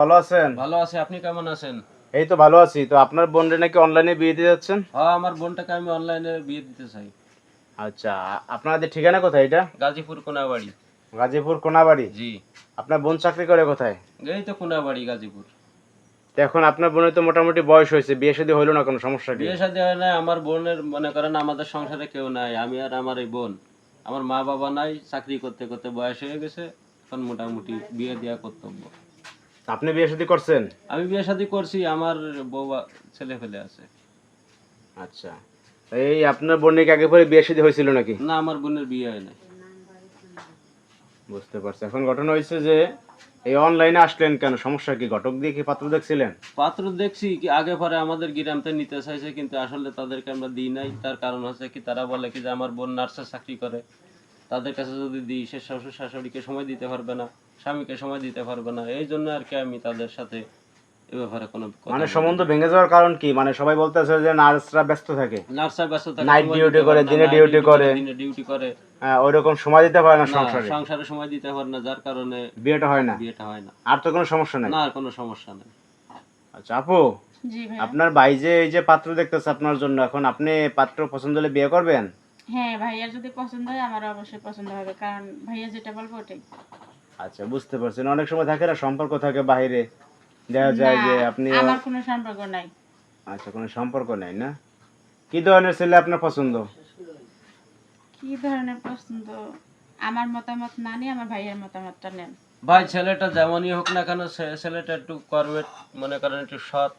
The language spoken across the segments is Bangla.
ভালো আছেন? ভালো আছি, আপনি কেমন আছেন? এই তো ভালো আছি। তো আপনার বোনরে নাকি অনলাইনে বিয়ে দিতে যাচ্ছেন? হ্যাঁ, আমার বোনটাকে আমি অনলাইনে বিয়ে দিতে চাই। আচ্ছা, আপনাদের ঠিকানা কোথায় এটা? গাজীপুর কোনাবাড়ি। গাজীপুর কোনাবাড়ি। জি। আপনার বোন চাকরি করে কোথায়? এই তো কোনাবাড়ি গাজীপুর। তো এখন আপনার বোনের তো মোটামুটি বয়স হয়েছে, বিয়ে শাদী হইলো না, কোনো সমস্যা কি? বিয়ে শাদী হয় নাই, আমার বোনের মনে করেন আমাদের সংসারে কেউ নাই, আমি আর আমার এই বোন। আমার মা বাবা নাই, চাকরি করতে করতে বয়স হয়ে গেছে, এখন মোটামুটি বিয়ে দেওয়া কর্তব্য। আপনি বিয়ে শাদী করছেন? আমি বিয়ে শাদী করছি, আমার বউ ছেলে ফেলে আছে। আচ্ছা, এই আপনার বোনের কি আগে পরে বিয়ে শাদী হয়েছিল নাকি? না, আমার বোনের বিয়ে হয় নাই। বুঝতে পারছি। এখন ঘটনা হয়েছে যে এই অনলাইনে আসলেন কেন, সমস্যা কি? ঘটক দিয়ে কি পাত্র দেখছিলেন? পাত্র দেখছি কি আগে পরে আমাদের গ্রামতে নিতে চাইছে, কিন্তু আসলে তাদেরকে আমরা দিই নাই। তার কারণ হচ্ছে কি, তারা বলে কি যে আমার বোন নার্সের চাকরি করে, তাদের কাছে যদি দিই সে শ্বশুর শাশুড়িকে সময় দিতে পারবে না, স্বামীকে সময় দিতে পারবে না। এই জন্য আর কি আমি তাদের সাথে এ ব্যাপারে কোনো কথা মানে বলি সম্বন্ধ না। ভেঙে যাওয়ার কারণ কি? মানে সবাই বলতেছে যে নার্সরা ব্যস্ত থাকে, নার্সরা ব্যস্ত থাকে, নাইট সময় ডিউটি দিতে করে, পারে না, দিনে নাইট ডিউটি করে, দিনে ডিউটি করে, ওইরকম সময় দিতে পারে না না সংসারে, সংসারে সময় দিতে পারে না, যার কারণে বিয়েটা হয় না। বিয়েটা হয় না। আর তো কোনো সমস্যা নাই? না, আর কোনো সমস্যা নেই। আচ্ছা আপু, জি ভাইয়া। আপনার ভাই যে এই যে পাত্র দেখতেছে আপনার জন্য, এখন আপনি পাত্র পছন্দ হলে বিয়ে করবেন? হ্যাঁ, ভাইয়ার যদি পছন্দ হয় আমার অবশ্যই পছন্দ হবে, কারণ ভাইয়া যেটা বলবো ওটাই। আচ্ছা বুঝতে পারছেন, অনেক সময় থাকে না সম্পর্ক থাকে বাইরে, দেখা যায় না, যে আপনি, আমার কোনো সম্পর্ক নাই। আচ্ছা কোনো সম্পর্ক নাই না? কি ধরনের ছেলে আপনার পছন্দ? কি ধরনের পছন্দ, আমার মতামত না নিয়ে আমার ভাইয়ের মতামতটা নেন। ভাই, ছেলেটা যেমনই হোক না কেন, ছেলেটা একটু কর্মের মনে করেন একটু সৎ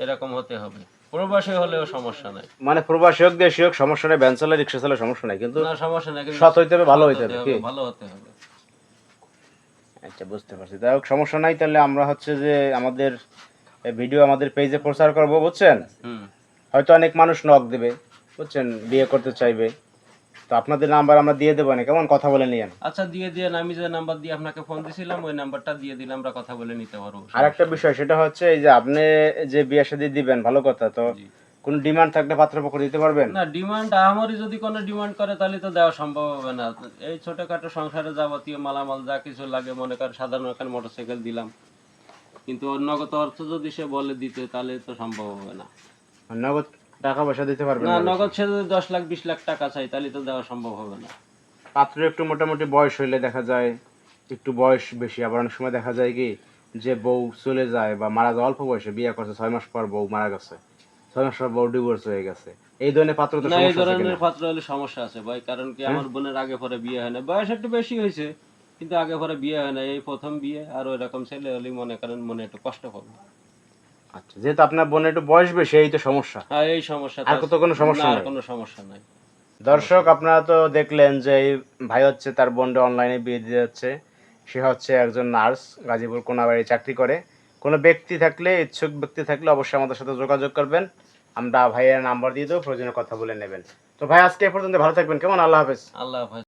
এরকম হতে হবে। প্রবাসী হলেও সমস্যা নাই। মানে প্রবাসী হোক দেশি হোক সমস্যা নেই, ভ্যান চালা রিক্সা চালা সমস্যা নাই, কিন্তু না, সমস্যা নাই, কিন্তু সৎ হইতে হবে, ভালো সৎ হইতে হবে কি? ভালো হতে হবে। আচ্ছা বুঝতে পারছি। যাই হোক সমস্যা নাই, তাহলে আমরা হচ্ছে যে আমাদের ভিডিও আমাদের পেজে প্রচার করব, বুঝছেন? হুম। হয়তো অনেক মানুষ নক দেবে, বুঝছেন, বিয়ে করতে চাইবে, তো আপনাদের নাম্বার আমরা দিয়ে দেবো না, কেমন? কথা বলে নিয়েন। আচ্ছা, দিয়ে দিয়ে আমি যে নাম্বার দিয়ে আপনাকে ফোন দিছিলাম ওই নাম্বারটা দিয়ে দিলে আমরা কথা বলে নিতে পারবো। আর একটা বিষয়, সেটা হচ্ছে এই যে আপনি যে বিয়ে শাদী দিবেন, ভালো কথা, তো জি। কোন ডিমান্ড থাকলে পাত্রপক্ষ দিতে পারবেন? না, ডিমান্ড আমারই যদি কোনো ডিমান্ড করে তাহলে তো দেওয়া সম্ভব হবে না। এই ছোটখাটো সংসারে যাবতীয় মালামাল যা কিছু লাগে, মনে করেন সাধারণ একটা মোটরসাইকেল দিলাম, কিন্তু ওর নগদ অর্থ যদি সে বলে দিতে তাহলে তো সম্ভব হবে না। নগদ টাকা পয়সা দিতে পারবেন না, না বেশি? নগদ সে যদি 10 লাখ 20 লাখ টাকা চাই তাহলে তো দেওয়া সম্ভব হবে না। পাত্র একটু মোটামুটি বয়স হইলে দেখা যায়, একটু বয়স বেশি, আবার অনেক সময় দেখা যায় কি যে বউ চলে যায় বা মারা যায় অল্প বয়সে, বিয়ে করছে 6 মাস পর বউ মারা গেছে, 6 মাস পর বউ ডিভোর্স হয়ে গেছে, এই ধরনের পাত্র তো না, এই সমস্যা আছে কিনা? ধরনের পাত্র হলে সমস্যা আছে ভাই, কারণ কি আমার বোনের আগে পরে বিয়ে হয় না, বয়স একটু বেশি হয়েছে কিন্তু আগে পরে বিয়ে হয় না, এই প্রথম বিয়ে। আর ওই রকম ছেলে হলে মনে করেন মনে একটু কষ্ট হবে। আচ্ছা, যেহেতু আপনার বোনের একটু বয়স বেশি, এই তো সমস্যা, হ্যাঁ, এই সমস্যা আর তো কোনো সমস্যা না, আর নাই। কোনো সমস্যা নাই। দর্শক আপনারা তো দেখলেন যে এই ভাই হচ্ছে তার বোনটা অনলাইনে বিয়ে দিয়ে যাচ্ছে, সে হচ্ছে একজন নার্স, গাজীপুর কোনাবাড়ি চাকরি করে। কোনো ব্যক্তি থাকলে, ইচ্ছুক ব্যক্তি থাকলে অবশ্যই আমাদের সাথে যোগাযোগ করবেন, আমরা ভাইয়ের নাম্বার দিয়ে দেবো, প্রয়োজনে কথা বলে নেবেন। তো ভাই আজকে এ পর্যন্ত, ভালো থাকবেন, কেমন? আল্লাহ হাফেজ। আল্লাহ হাফেজ।